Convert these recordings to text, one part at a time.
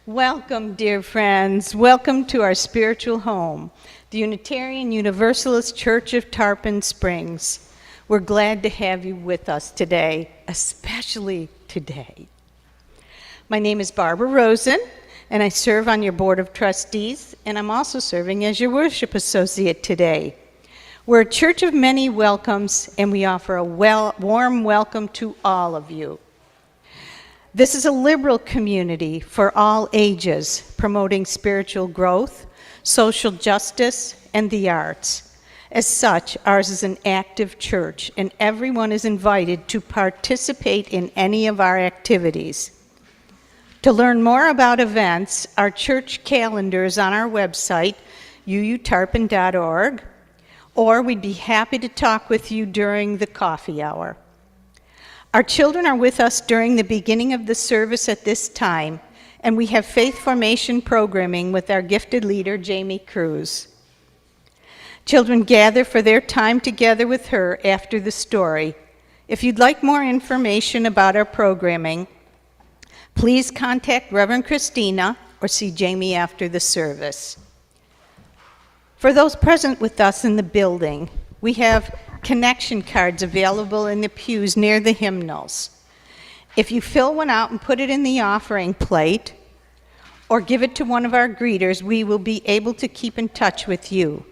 Welcome, dear friends. Welcome to our spiritual home, the Unitarian Universalist Church of Tarpon Springs. We're glad to have you with us today, especially today. My name is Barbara Rosen, and I serve on your Board of Trustees, and I'm also serving as your worship associate today. We're a church of many welcomes, and we offer a warm welcome to all of you. This is a liberal community for all ages, promoting spiritual growth, social justice, and the arts. As such, ours is an active church, and everyone is invited to participate in any of our activities. To learn more about events, our church calendar is on our website, uutarpon.org, or we'd be happy to talk with you during the coffee hour. Our children are with us during the beginning of the service at this time, and we have faith formation programming with our gifted leader, Jami Cruz. Children gather for their time together with her after the story. If you'd like more information about our programming, please contact Reverend Kristina or see Jami after the service. For those present with us in the building, we have connection cards available in the pews near the hymnals. If you fill one out and put it in the offering plate, or give it to one of our greeters, we will be able to keep in touch with you.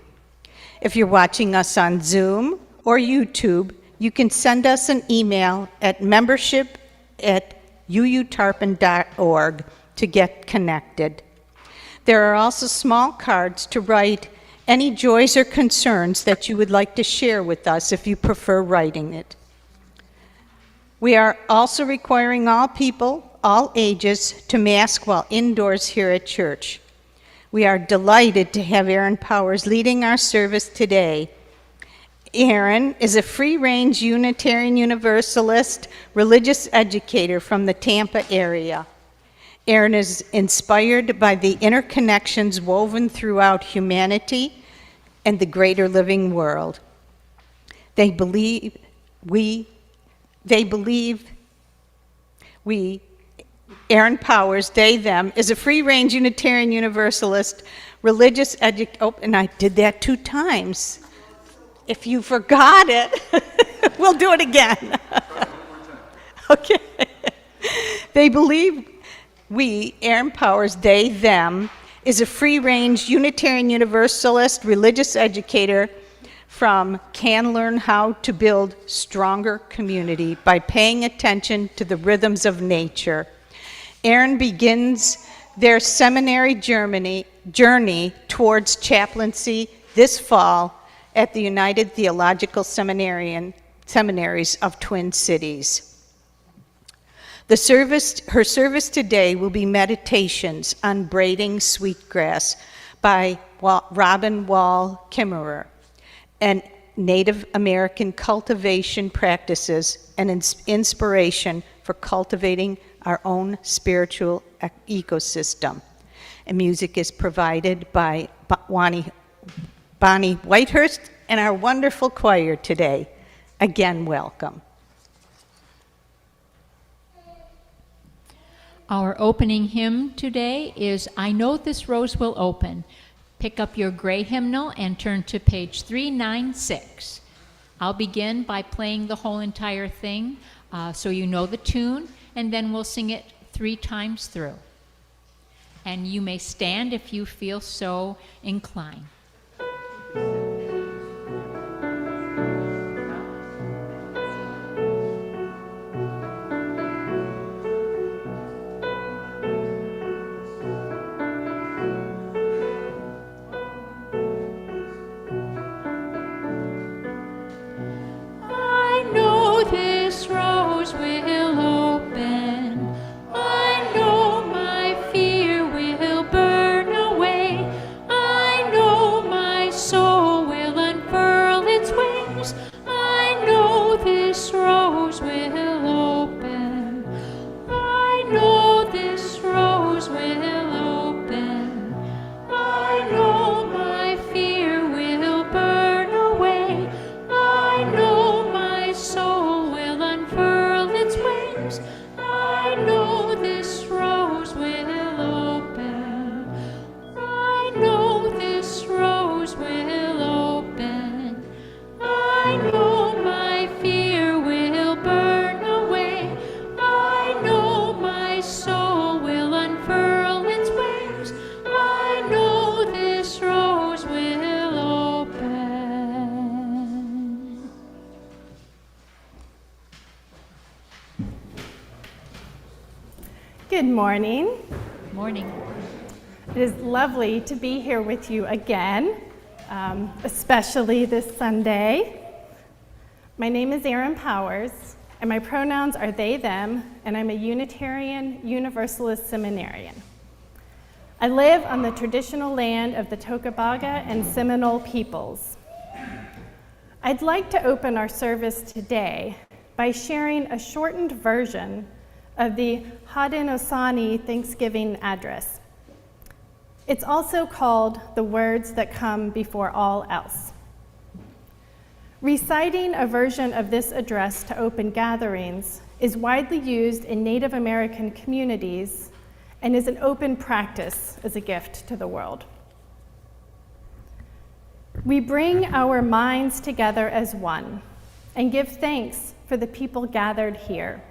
If you're watching us on Zoom or YouTube, you can send us an email at membership@uutarpon.org to get connected. There are also small cards to write any joys or concerns that you would like to share with us if you prefer writing it. We are also requiring all people, all ages, to mask while indoors here at church. We are delighted to have Erin Powers leading our service today. Erin is a free-range Unitarian Universalist religious educator from the Tampa area. Erin is inspired by the interconnections woven throughout humanity and the greater living world. Erin Powers, they, them, is a free-range Unitarian Universalist religious and I did that 2 times. If you forgot it, we'll do it again. Okay. Erin Powers, they, them, is a free-range Unitarian Universalist religious educator can learn how to build stronger community by paying attention to the rhythms of nature. Erin begins their seminary journey towards chaplaincy this fall at the United Theological Seminaries of Twin Cities. Her service today will be meditations on braiding sweetgrass by Robin Wall Kimmerer, and Native American cultivation practices and inspiration for cultivating our own spiritual ecosystem. And music is provided by Bonnie Whitehurst and our wonderful choir today. Again, welcome. Our opening hymn today is I Know This Rose Will Open. Pick up your gray hymnal and turn to page 396. I'll begin by playing the whole entire thing so you know the tune, and then we'll sing it 3 times through. And you may stand if you feel so inclined. I know Good morning. Morning. It is lovely to be here with you again, especially this Sunday. My name is Erin Powers, and my pronouns are they, them, and I'm a Unitarian Universalist Seminarian. I live on the traditional land of the Tocobaga and Seminole peoples. I'd like to open our service today by sharing a shortened version of the Haudenosaunee Thanksgiving address. It's also called the words that come before all else. Reciting a version of this address to open gatherings is widely used in Native American communities and is an open practice as a gift to the world. We bring our minds together as one and give thanks for the people gathered here,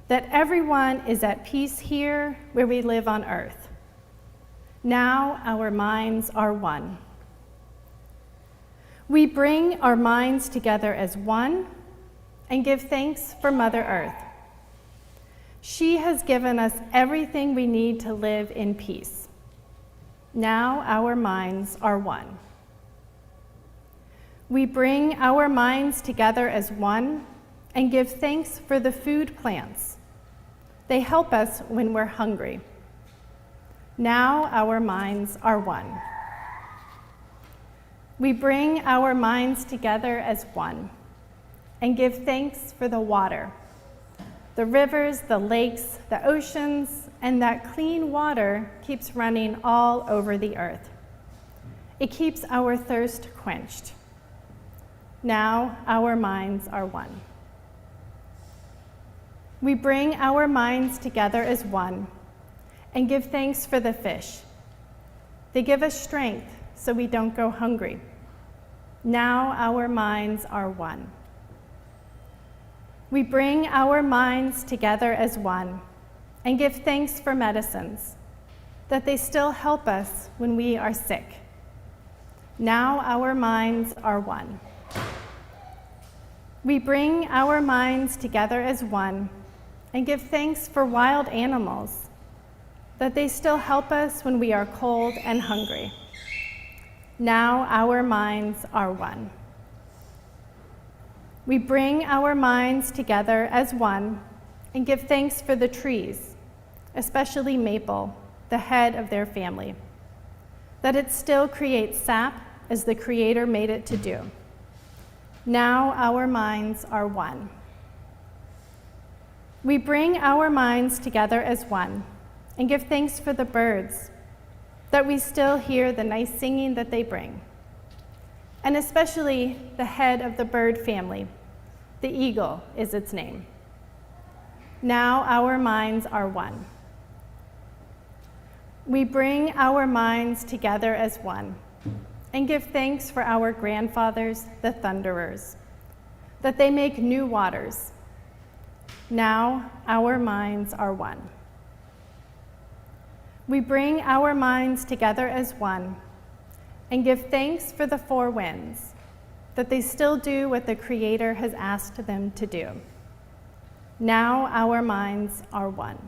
that everyone is at peace here where we live on earth. Now our minds are one. We bring our minds together as one and give thanks for Mother Earth. She has given us everything we need to live in peace. Now our minds are one. We bring our minds together as one and give thanks for the food plants. They help us when we're hungry. Now our minds are one. We bring our minds together as one and give thanks for the water, the rivers, the lakes, the oceans, and that clean water keeps running all over the earth. It keeps our thirst quenched. Now our minds are one. We bring our minds together as one and give thanks for the fish. They give us strength so we don't go hungry. Now our minds are one. We bring our minds together as one and give thanks for medicines, that they still help us when we are sick. Now our minds are one. We bring our minds together as one and give thanks for wild animals, that they still help us when we are cold and hungry. Now our minds are one. We bring our minds together as one and give thanks for the trees, especially maple, the head of their family, that it still creates sap as the Creator made it to do. Now our minds are one. We bring our minds together as one and give thanks for the birds, that we still hear the nice singing that they bring, and especially the head of the bird family, the eagle is its name. Now our minds are one. We bring our minds together as one and give thanks for our grandfathers, the thunderers, that they make new waters. Now our minds are one. We bring our minds together as one and give thanks for the four winds, that they still do what the Creator has asked them to do. Now our minds are one.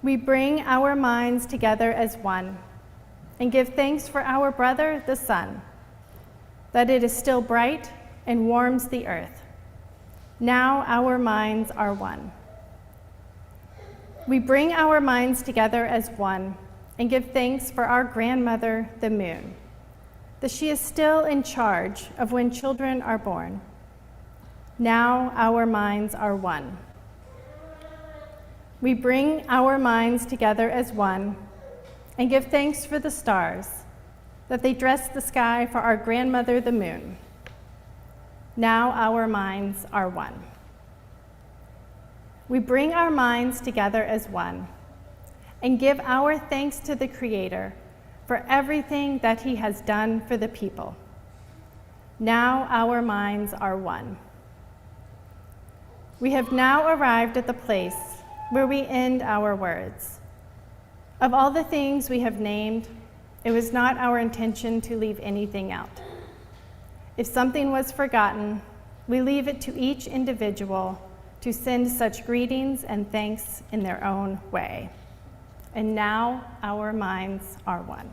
We bring our minds together as one and give thanks for our brother, the sun, that it is still bright and warms the earth. Now our minds are one. We bring our minds together as one and give thanks for our grandmother, the moon, that she is still in charge of when children are born. Now our minds are one. We bring our minds together as one and give thanks for the stars, that they dress the sky for our grandmother, the moon. Now our minds are one. We bring our minds together as one and give our thanks to the Creator for everything that He has done for the people. Now our minds are one. We have now arrived at the place where we end our words. Of all the things we have named, it was not our intention to leave anything out. If something was forgotten, we leave it to each individual to send such greetings and thanks in their own way. And now our minds are one.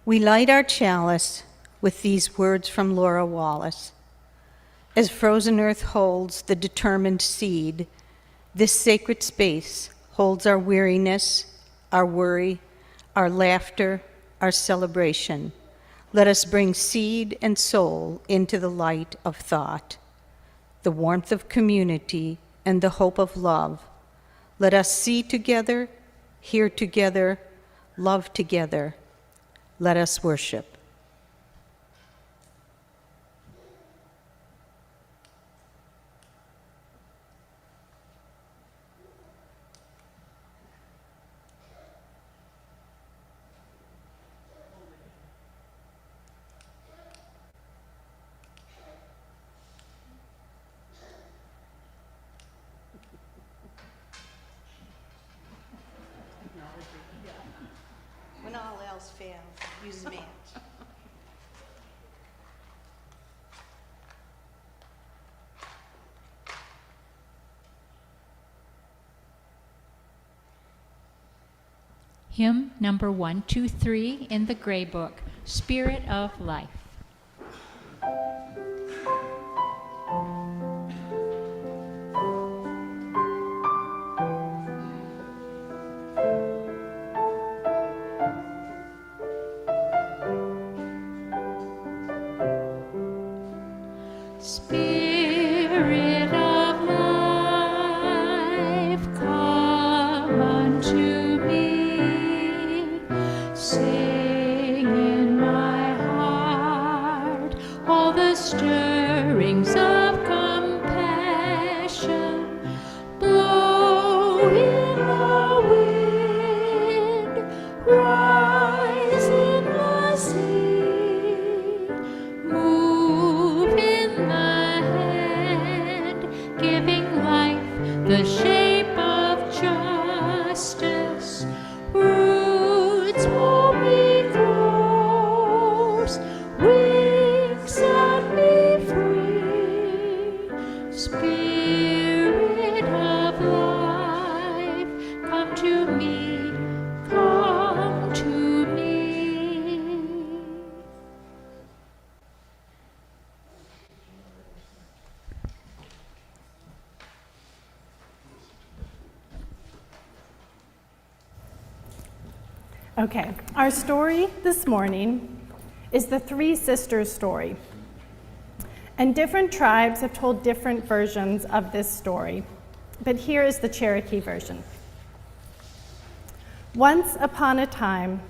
We light our chalice with these words from Laura Wallace. As frozen earth holds the determined seed, this sacred space holds our weariness, our worry, our laughter, our celebration. Let us bring seed and soul into the light of thought, the warmth of community and the hope of love. Let us see together, hear together, love together. Let us worship. When all else fails, use the match. Hymn number 123 in the Gray Book, Spirit of Life. Spirit of life, come unto me. Sing in my heart all the stirrings of compassion. Blow in the wind, rise in the sea, move in the hand, giving life the shape of justice. Roots won't be close, wings set me free. Spirit of life, come to me, come to me. Okay, our story this morning is the Three Sisters story. And different tribes have told different versions of this story, but here is the Cherokee version. Once upon a time,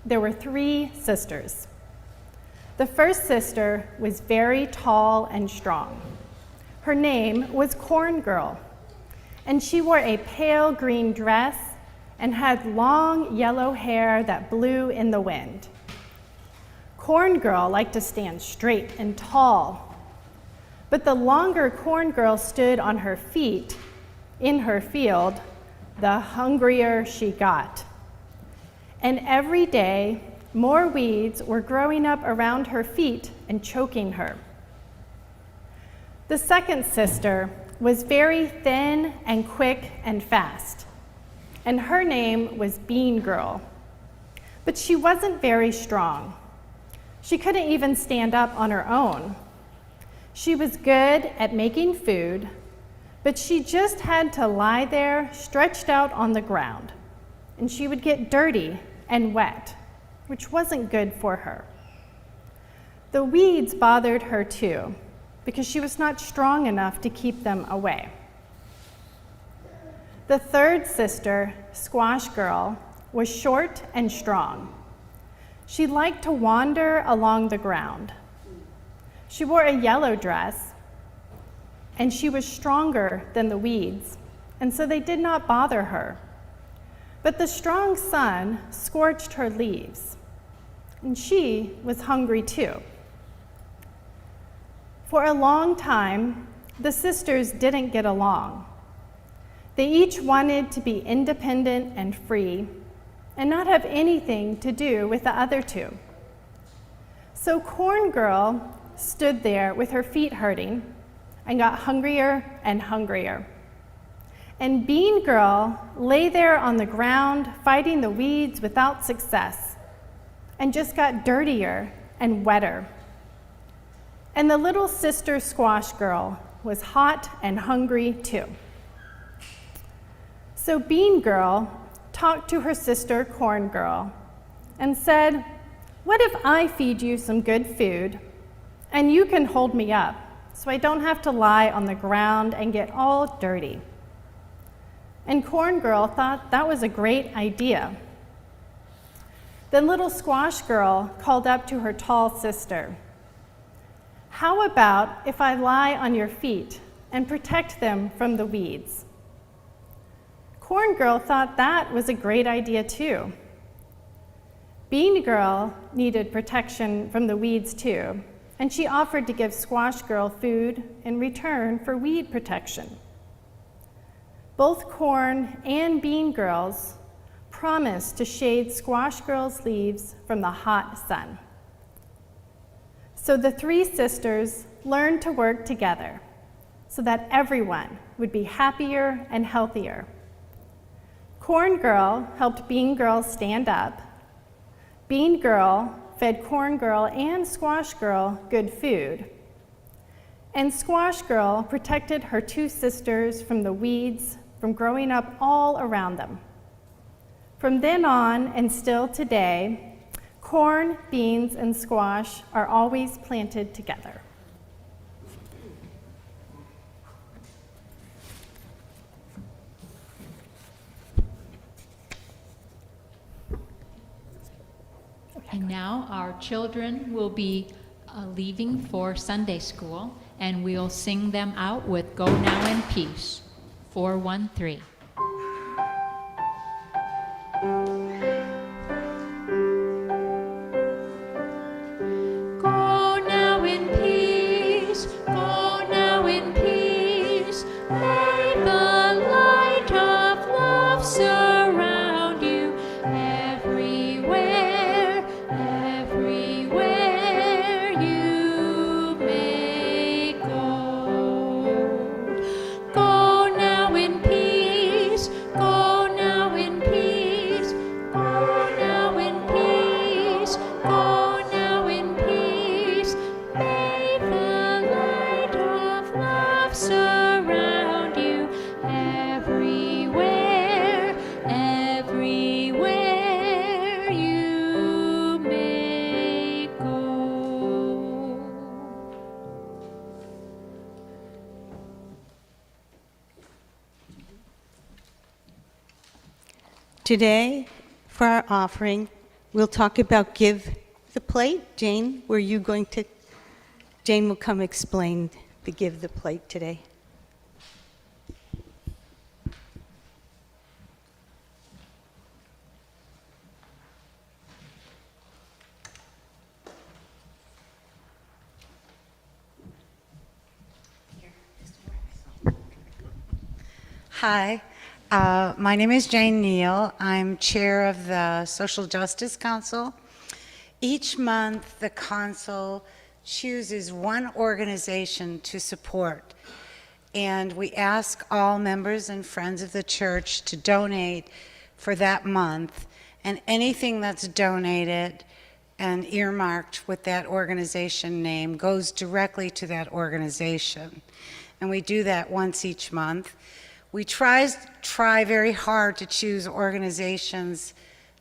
there were three sisters. The first sister was very tall and strong. Her name was Corn Girl, and she wore a pale green dress and had long yellow hair that blew in the wind. Corn Girl liked to stand straight and tall, but the longer Corn Girl stood on her feet in her field, the hungrier she got. And every day, more weeds were growing up around her feet and choking her. The second sister was very thin and quick and fast, and her name was Bean Girl. But she wasn't very strong. She couldn't even stand up on her own. She was good at making food, but she just had to lie there stretched out on the ground, and she would get dirty and wet, which wasn't good for her. The weeds bothered her too, because she was not strong enough to keep them away. The third sister, Squash Girl, was short and strong. She liked to wander along the ground. She wore a yellow dress, and she was stronger than the weeds, and so they did not bother her. But the strong sun scorched her leaves, and she was hungry too. For a long time, the sisters didn't get along. They each wanted to be independent and free and not have anything to do with the other two. So Corn Girl stood there with her feet hurting and got hungrier and hungrier. And Bean Girl lay there on the ground fighting the weeds without success and just got dirtier and wetter. And the little sister Squash Girl was hot and hungry too. So Bean Girl talked to her sister Corn Girl and said, "What if I feed you some good food and you can hold me up so I don't have to lie on the ground and get all dirty?" And Corn Girl thought that was a great idea. Then little Squash Girl called up to her tall sister, "How about if I lie on your feet and protect them from the weeds?" Corn Girl thought that was a great idea too. Bean Girl needed protection from the weeds too, and she offered to give Squash Girl food in return for weed protection. Both Corn and Bean Girls promised to shade Squash Girl's leaves from the hot sun. So the three sisters learned to work together so that everyone would be happier and healthier. Corn Girl helped Bean Girl stand up. Bean Girl fed Corn Girl and Squash Girl good food. And Squash Girl protected her two sisters from the weeds from growing up all around them. From then on, and still today, corn, beans, and squash are always planted together. And now our children will be leaving for Sunday school, and we'll sing them out with Go Now in Peace, 413. Go now in peace, go now in peace, may the light of love surround you everywhere, everywhere you may go. Go now in peace, go now in peace, go now in peace, go now in peace. May the light of love surround you everywhere, everywhere you may go. Today, for our offering, we'll talk about Give the Plate. Jane, Jane will come explain the Give the Plate today. Hi, my name is Jane Neal. I'm chair of the Social Justice Council. Each month, the council chooses one organization to support, and we ask all members and friends of the church to donate for that month, and anything that's donated and earmarked with that organization name goes directly to that organization. And we do that once each month. We try very hard to choose organizations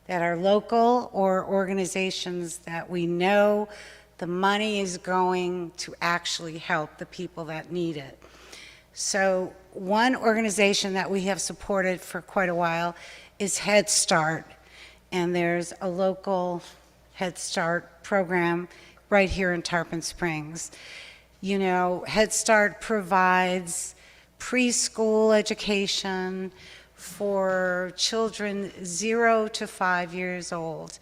that are local or organizations that we know the money is going to actually help the people that need it. So one organization that we have supported for quite a while is Head Start, and there's a local Head Start program right here in Tarpon Springs. You know, Head Start provides preschool education for children 0 to 5 years old,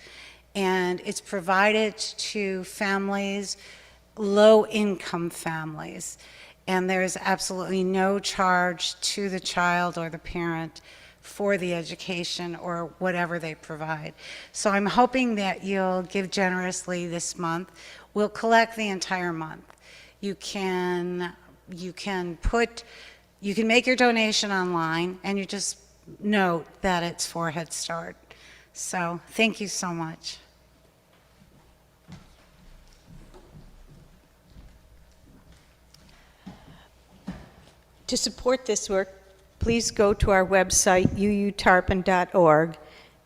and it's provided to families, low-income families. and there's absolutely no charge to the child or the parent for the education or whatever they provide. So I'm hoping that you'll give generously this month. We'll collect the entire month. You can make your donation online, and you just note that it's for Head Start. So thank you so much. To support this work, please go to our website, uutarpon.org,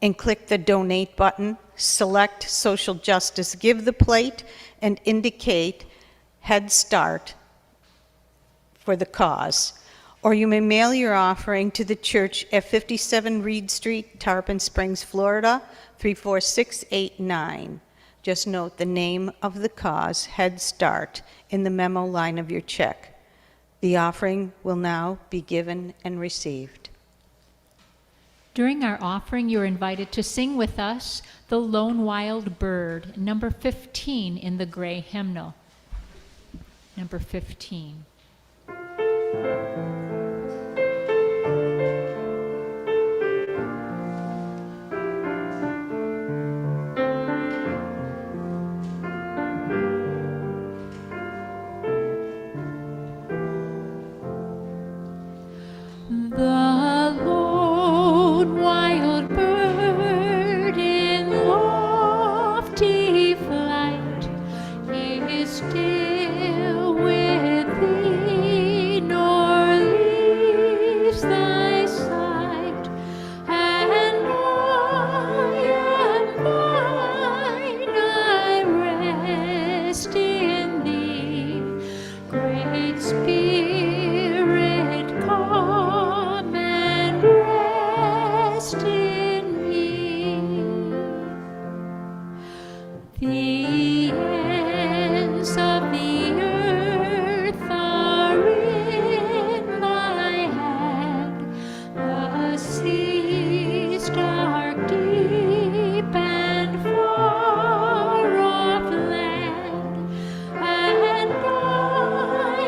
and click the Donate button, select Social Justice Give the Plate, and indicate Head Start for the cause. Or you may mail your offering to the church at 57 Reed Street, Tarpon Springs, Florida, 34689. Just note the name of the cause, Head Start, in the memo line of your check. The offering will now be given and received. During our offering, you're invited to sing with us The Lone Wild Bird, number 15 in the gray hymnal. Number 15. The lone wild bird in lofty flight is still with thee, nor leaves thy sight, and I am thine, I rest in thee, Great Spirit, come and rest in me. The ends of the earth are in thy hand, the seas dark, deep, and far off land, and I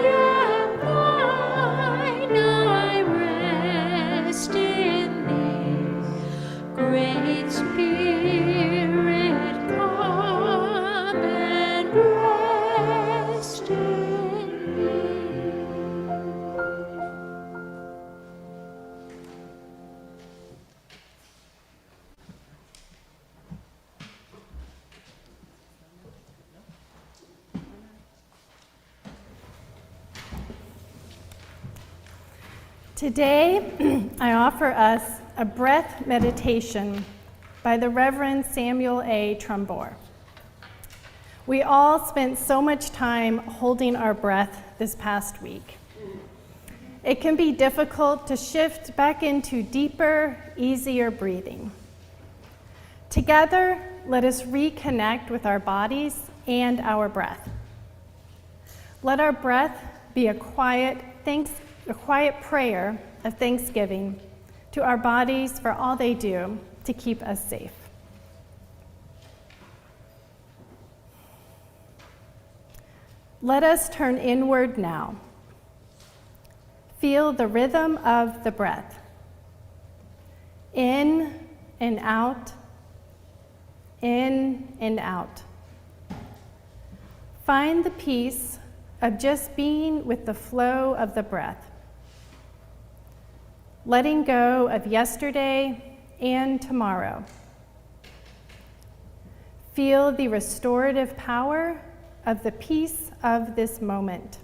am thine, I rest in thee, Great Spirit, come and rest in me. Today, I offer us a breath meditation by the Reverend Samuel A. Trumbore. We all spent so much time holding our breath this past week. It can be difficult to shift back into deeper, easier breathing. Together, let us reconnect with our bodies and our breath. Let our breath be a quiet prayer of thanksgiving to our bodies for all they do to keep us safe. Let us turn inward now. Feel the rhythm of the breath. In and out, in and out. Find the peace of just being with the flow of the breath, letting go of yesterday and tomorrow. Feel the restorative power of the peace of this moment.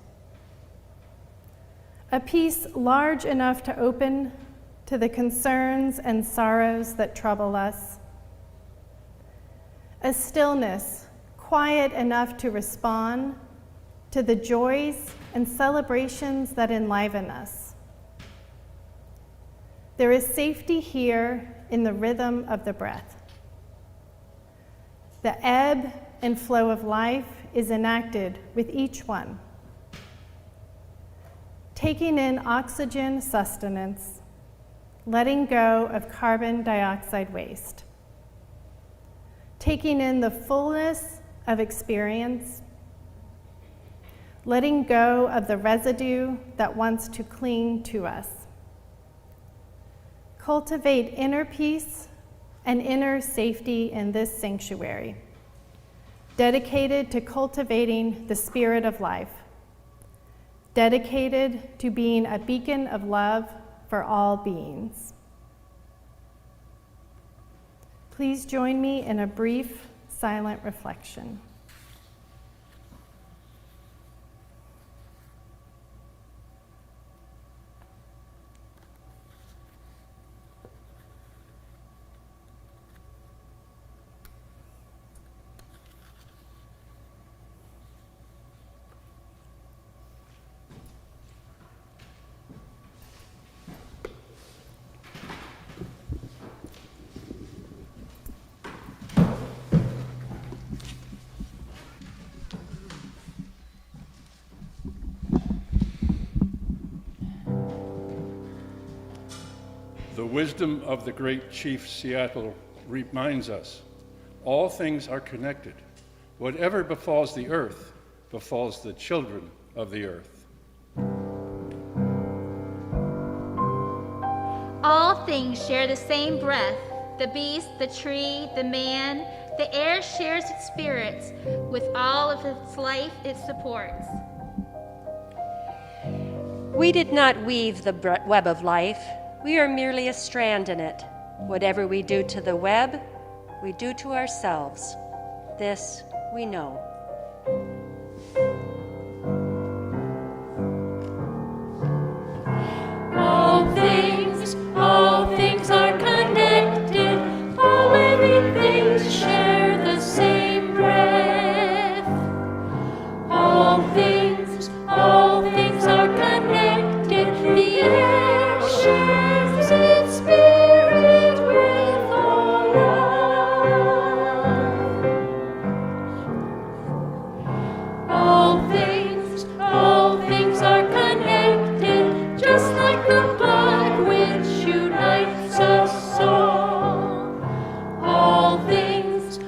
A peace large enough to open to the concerns and sorrows that trouble us. A stillness quiet enough to respond to the joys and celebrations that enliven us. There is safety here in the rhythm of the breath. The ebb and flow of life is enacted with each one. Taking in oxygen sustenance, letting go of carbon dioxide waste. Taking in the fullness of experience, letting go of the residue that wants to cling to us. Cultivate inner peace and inner safety in this sanctuary, dedicated to cultivating the spirit of life, dedicated to being a beacon of love for all beings. Please join me in a brief, silent reflection. The wisdom of the great chief Seattle reminds us, all things are connected. Whatever befalls the earth befalls the children of the earth. All things share the same breath. The beast, the tree, the man, the air shares its spirits with all of its life it supports. We did not weave the web of life. We are merely a strand in it. Whatever we do to the web, we do to ourselves. This we know. All things are connected. All living things share the same breath. All things are connected. The air shares its spirit with all love. All things are connected, just like the blood which unites us all. All things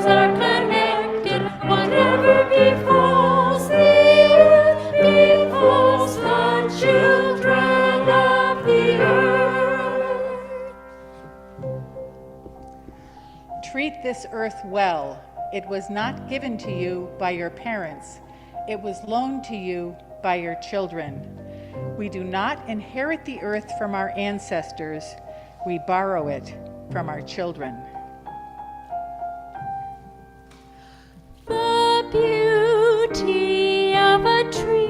are connected. Whatever befalls the earth befalls the children of the earth. Treat this earth well. It was not given to you by your parents. It was loaned to you by your children. We do not inherit the earth from our ancestors. We borrow it from our children. The beauty of a tree.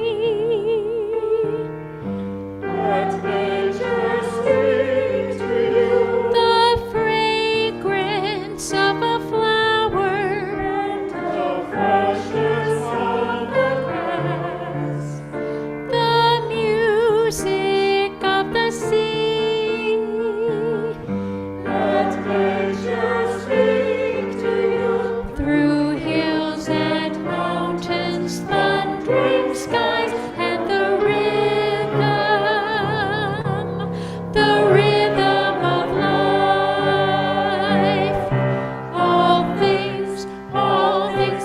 Let nature speak to you. The fragrance of a flower. And the freshness of the grass. The music of the sea. Let nature speak to you. Through hills and mountains, thundering skies, and the rhythm of life. All things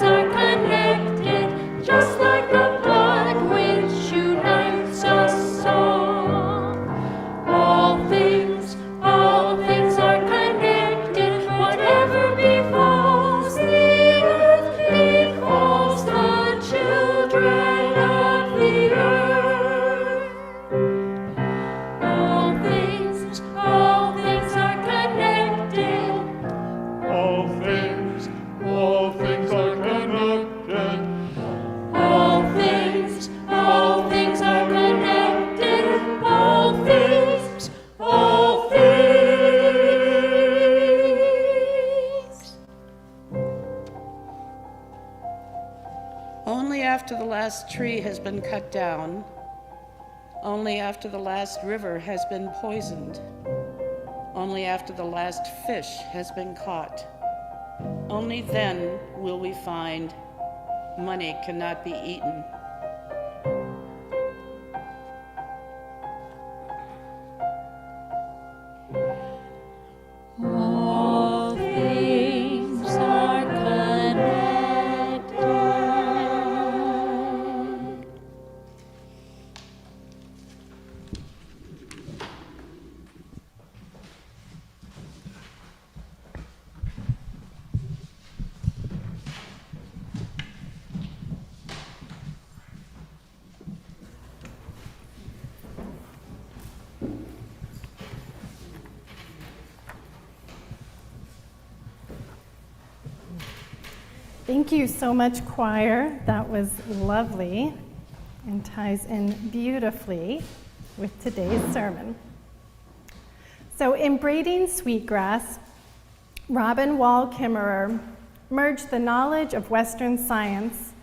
are connected, just like the blood which unites us all. All things are connected. Whatever befalls the earth befalls the children of the earth. All things are connected. All things are connected. All things are connected. All things. Only after the last tree has been cut down, only after the last river has been poisoned, only after the last fish has been caught, only then will we find money cannot be eaten. All things are connected. Thank you so much, choir. That was lovely and ties in beautifully with today's sermon. So in braiding sweetgrass, Robin Wall Kimmerer merged the knowledge of Western science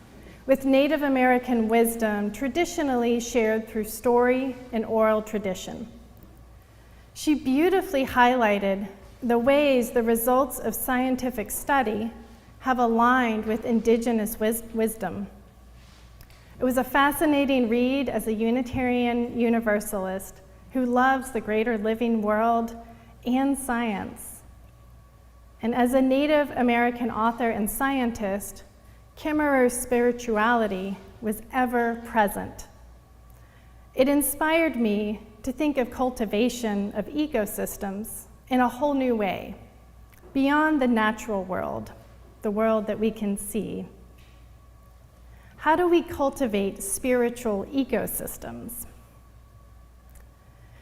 with Native American wisdom traditionally shared through story and oral tradition. She beautifully highlighted the ways the results of scientific study have aligned with indigenous wisdom. It was a fascinating read as a Unitarian Universalist who loves the greater living world and science. And as a Native American author and scientist, Kimmerer's spirituality was ever present. It inspired me to think of cultivation of ecosystems in a whole new way, beyond the natural world, the world that we can see. How do we cultivate spiritual ecosystems?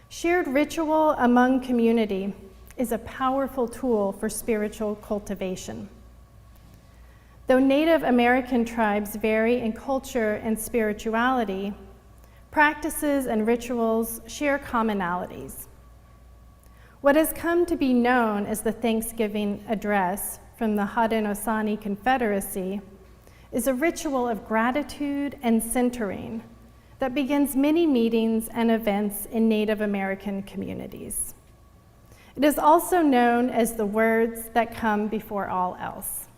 Shared ritual among community is a powerful tool for spiritual cultivation. Though Native American tribes vary in culture and spirituality, practices and rituals share commonalities. What has come to be known as the Thanksgiving Address from the Haudenosaunee Confederacy is a ritual of gratitude and centering that begins many meetings and events in Native American communities. It is also known as the words that come before all else.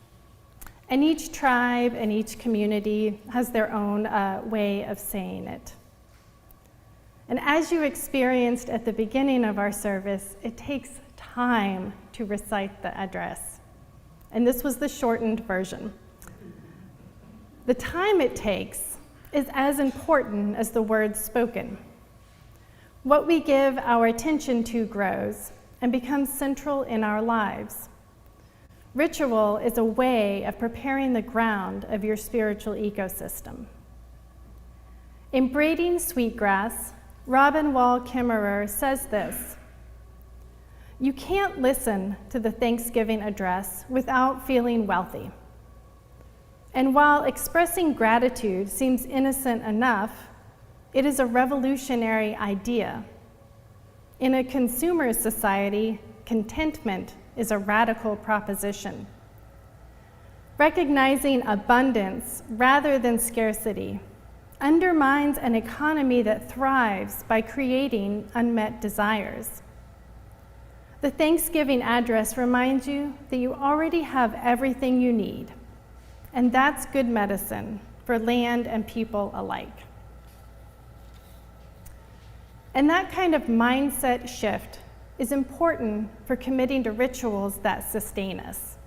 And each tribe and each community has their own way of saying it. And as you experienced at the beginning of our service, it takes time to recite the address. And this was the shortened version. The time it takes is as important as the words spoken. What we give our attention to grows and becomes central in our lives. Ritual is a way of preparing the ground of your spiritual ecosystem. In Braiding Sweetgrass, Robin Wall Kimmerer says this: "You can't listen to the Thanksgiving address without feeling wealthy. And while expressing gratitude seems innocent enough, it is a revolutionary idea. In a consumer society, contentment is a radical proposition. Recognizing abundance rather than scarcity undermines an economy that thrives by creating unmet desires. The Thanksgiving address reminds you that you already have everything you need, and that's good medicine for land and people alike." And that kind of mindset shift is important for committing to rituals that sustain us.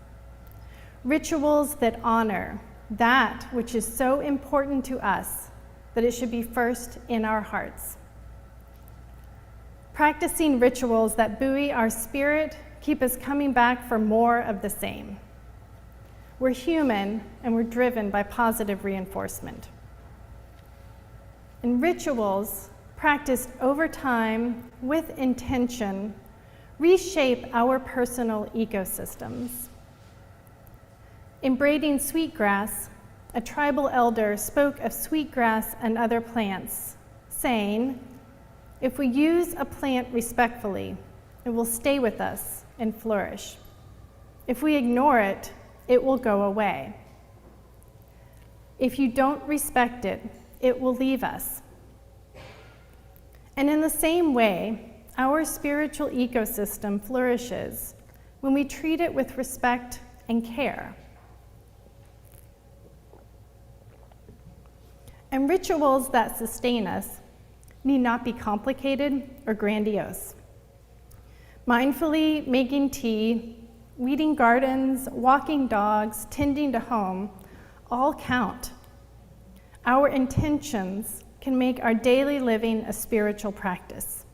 Rituals that honor that which is so important to us that it should be first in our hearts. Practicing rituals that buoy our spirit keep us coming back for more of the same. We're human and we're driven by positive reinforcement. And rituals practiced over time with intention reshape our personal ecosystems. In Braiding Sweetgrass, a tribal elder spoke of sweetgrass and other plants, saying, "If we use a plant respectfully, it will stay with us and flourish. If we ignore it, it will go away. If you don't respect it, it will leave us." And in the same way, our spiritual ecosystem flourishes when we treat it with respect and care. And rituals that sustain us need not be complicated or grandiose. Mindfully making tea, weeding gardens, walking dogs, tending to home, all count. Our intentions can make our daily living a spiritual practice.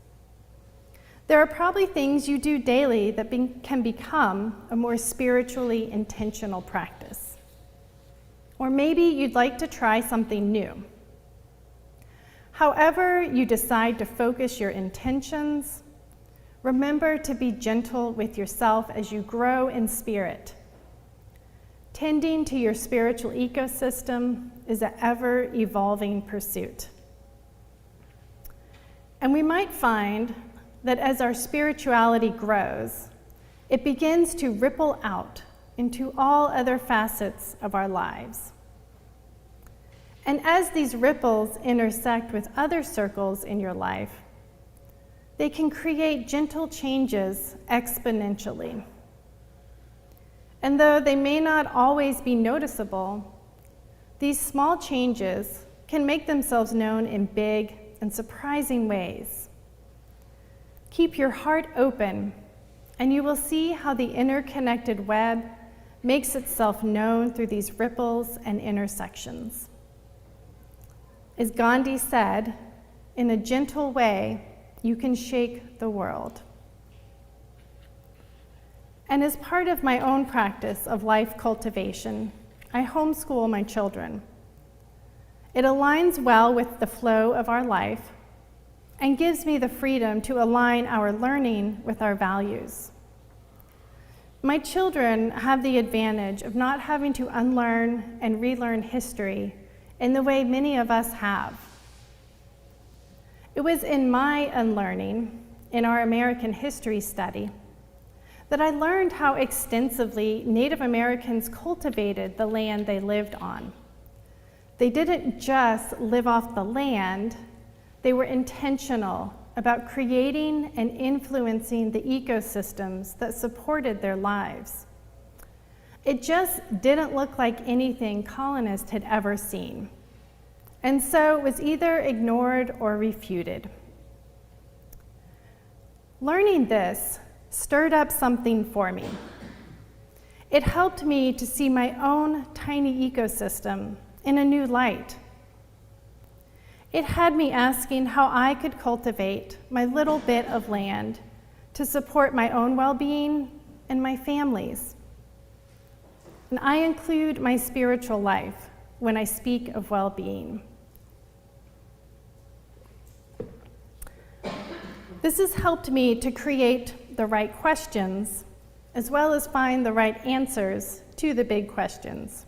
There are probably things you do daily that can become a more spiritually intentional practice. Or maybe you'd like to try something new. However you decide to focus your intentions, remember to be gentle with yourself as you grow in spirit. tending to your spiritual ecosystem is an ever-evolving pursuit. And we might find that as our spirituality grows, it begins to ripple out into all other facets of our lives. And as these ripples intersect with other circles in your life, they can create gentle changes exponentially. And though they may not always be noticeable, these small changes can make themselves known in big and surprising ways. Keep your heart open, and you will see how the interconnected web makes itself known through these ripples and intersections. As Gandhi said, in a gentle way, you can shake the world. And as part of my own practice of life cultivation, I homeschool my children. It aligns well with the flow of our life and gives me the freedom to align our learning with our values. My children have the advantage of not having to unlearn and relearn history in the way many of us have. It was in my unlearning, in our American history study, that I learned how extensively Native Americans cultivated the land they lived on. They didn't just live off the land, they were intentional about creating and influencing the ecosystems that supported their lives. It just didn't look like anything colonists had ever seen, and so it was either ignored or refuted. Learning this stirred up something for me. It helped me to see my own tiny ecosystem in a new light. It had me asking how I could cultivate my little bit of land to support my own well-being and my family's. And I include my spiritual life when I speak of well-being. This has helped me to create the right questions, as well as find the right answers to the big questions.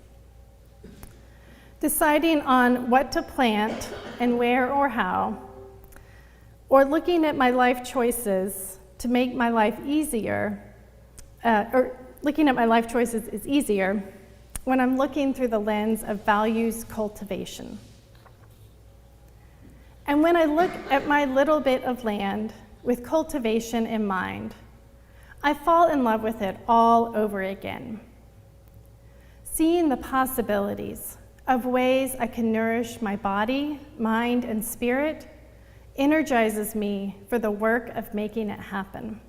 Deciding on what to plant and where or how, or looking at my life choices to make my life easier, looking at my life choices is easier when I'm looking through the lens of values cultivation. And when I look at my little bit of land with cultivation in mind, I fall in love with it all over again. Seeing the possibilities of ways I can nourish my body, mind, and spirit energizes me for the work of making it happen.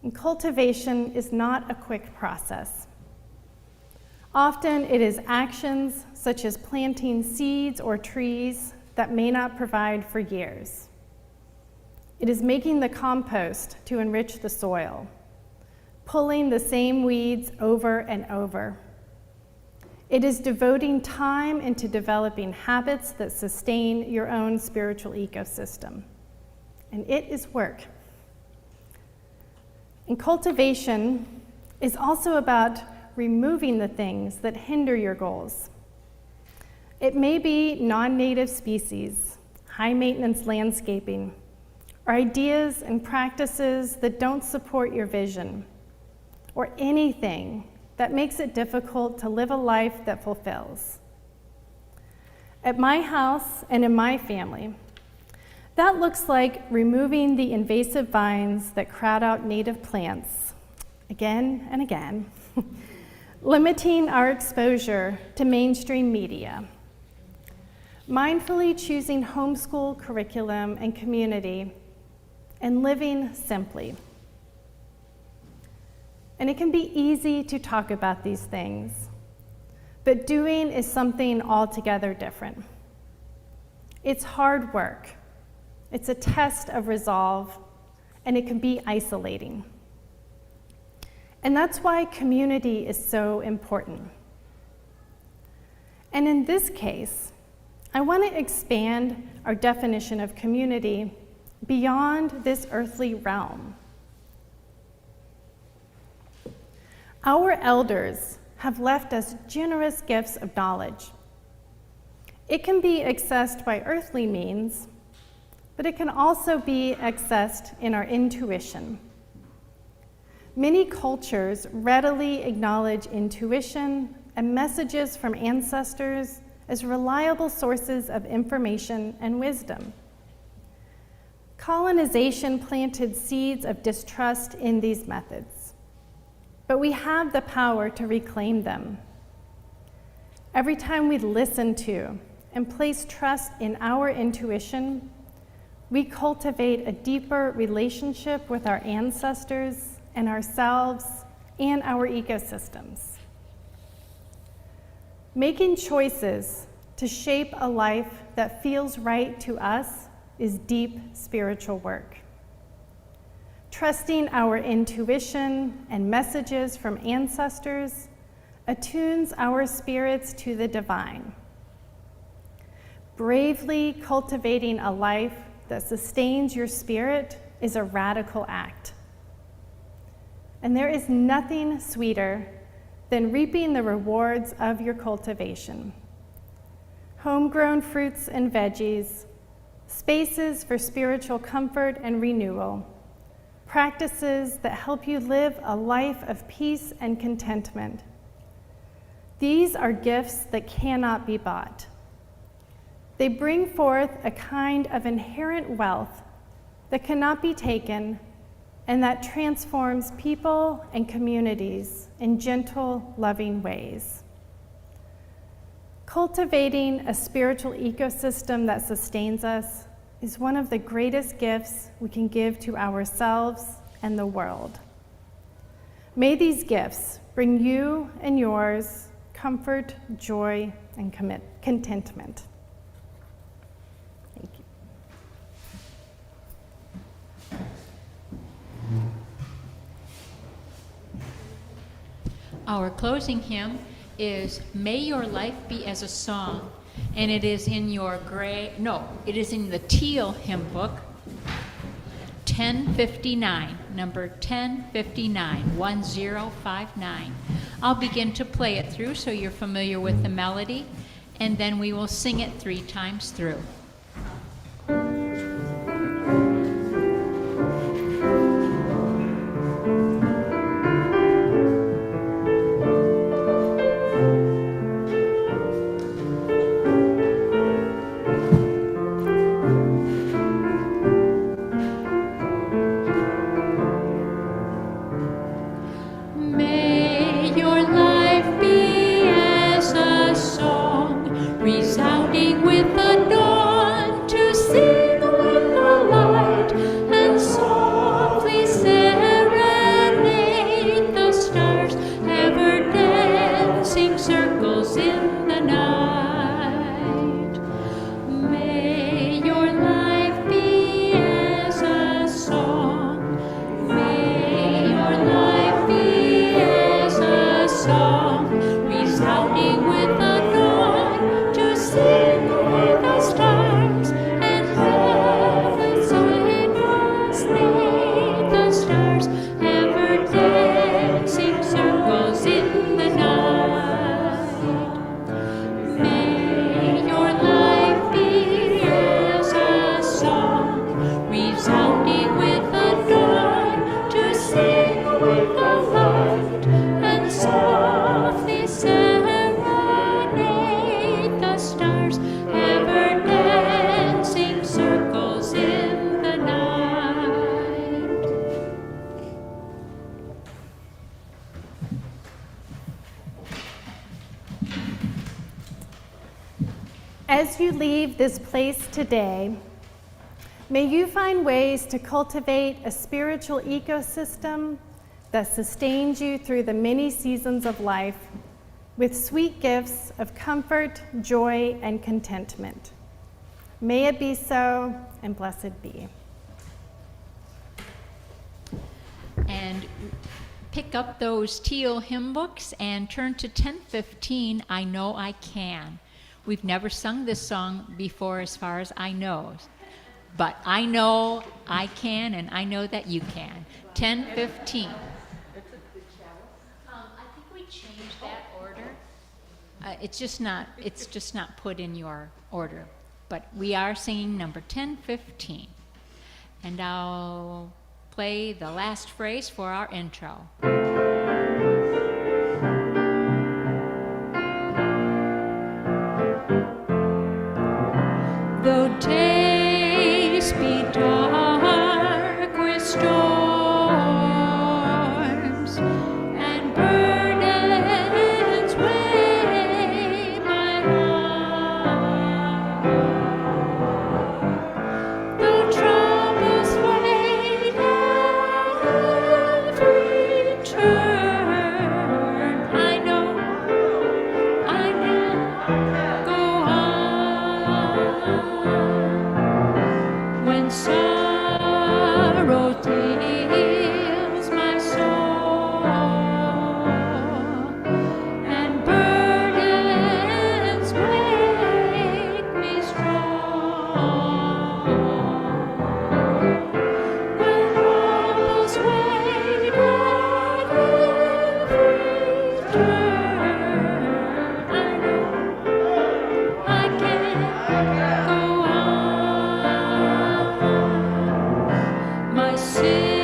And cultivation is not a quick process. Often it is actions such as planting seeds or trees that may not provide for years. It is making the compost to enrich the soil, pulling the same weeds over and over. It is devoting time into developing habits that sustain your own spiritual ecosystem. And it is work. And cultivation is also about removing the things that hinder your goals. It may be non-native species, high-maintenance landscaping, or ideas and practices that don't support your vision, or anything that makes it difficult to live a life that fulfills. At my house and in my family, that looks like removing the invasive vines that crowd out native plants again and again, limiting our exposure to mainstream media, mindfully choosing homeschool curriculum and community, and living simply. And it can be easy to talk about these things, but doing is something altogether different. It's hard work. It's a test of resolve, and it can be isolating. And that's why community is so important. And in this case, I want to expand our definition of community beyond this earthly realm. Our elders have left us generous gifts of knowledge. It can be accessed by earthly means, but it can also be accessed in our intuition. Many cultures readily acknowledge intuition and messages from ancestors as reliable sources of information and wisdom. Colonization planted seeds of distrust in these methods, but we have the power to reclaim them. Every time we listen to and place trust in our intuition, we cultivate a deeper relationship with our ancestors and ourselves and our ecosystems. Making choices to shape a life that feels right to us is deep spiritual work. Trusting our intuition and messages from ancestors attunes our spirits to the divine. Bravely cultivating a life that sustains your spirit is a radical act. And there is nothing sweeter than reaping the rewards of your cultivation. Homegrown fruits and veggies, spaces for spiritual comfort and renewal, practices that help you live a life of peace and contentment. These are gifts that cannot be bought. They bring forth a kind of inherent wealth that cannot be taken and that transforms people and communities in gentle, loving ways. Cultivating a spiritual ecosystem that sustains us is one of the greatest gifts we can give to ourselves and the world. May these gifts bring you and yours comfort, joy, and contentment. Thank you. Our closing hymn is May Your Life Be as a Song, and it is in it is in the teal hymn book, 1059, number 1059, 1059. I'll begin to play it through so you're familiar with the melody, and then we will sing it 3 times through. Resounding with the dawn, to sing with the light, and softly serenade the stars, ever dancing circles in the night. May your life be as a song. May your life be as a song, resounding with the sing with the stars, and heaven's witness lead the stars, ever dancing circles in the night. May your life be as a song, resounding with the dawn, to sing with the light, and softly serenade the stars, ever dancing circles in the night. As you leave this place today, may you find ways to cultivate a spiritual ecosystem that sustains you through the many seasons of life, with sweet gifts of comfort, joy, and contentment. May it be so, and blessed be. And pick up those teal hymn books and turn to 1015, I Know I Can. We've never sung this song before as far as I know, but I know I can, and I know that you can. 1015. It's just not put in your order. But we are singing number 1015. And I'll play the last phrase for our intro. Though days be dark with storms and burdens weigh my heart, though troubles fade and return, I know I can go on. When sorrow tills my soul and burdens make me strong, when troubles wait at every turn, I know I can go on. My sister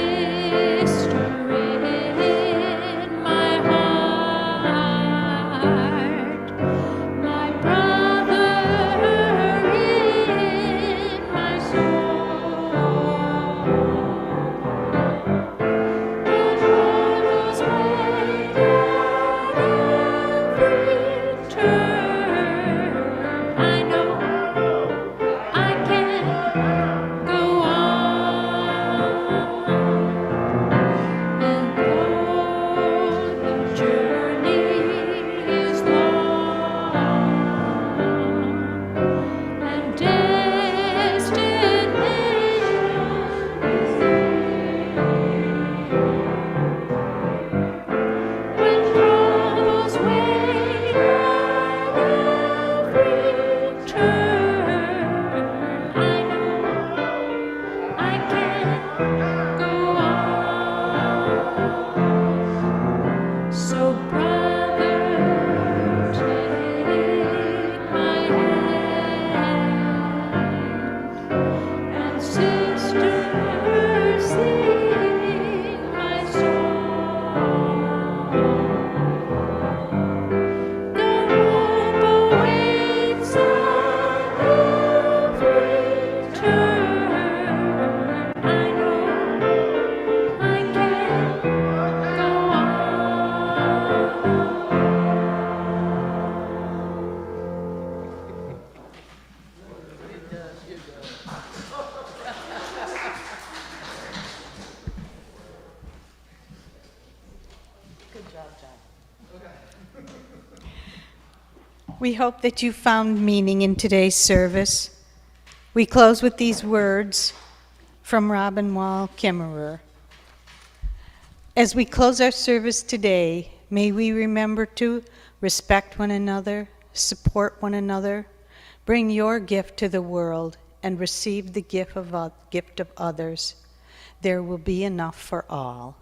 in my heart, my brother in my soul, the troubles wait at every turn, I know I can go on. And though the journey is long and destination is near, when troubles wait at every turn, I know I can go on. So brother, take my hand, and sister, sing my song. The hope awaits at every turn, I know I can go on. We hope that you found meaning in today's service. We close with these words from Robin Wall Kimmerer. As we close our service today, may we remember to respect one another, support one another, bring your gift to the world, and receive the gift of others. There will be enough for all.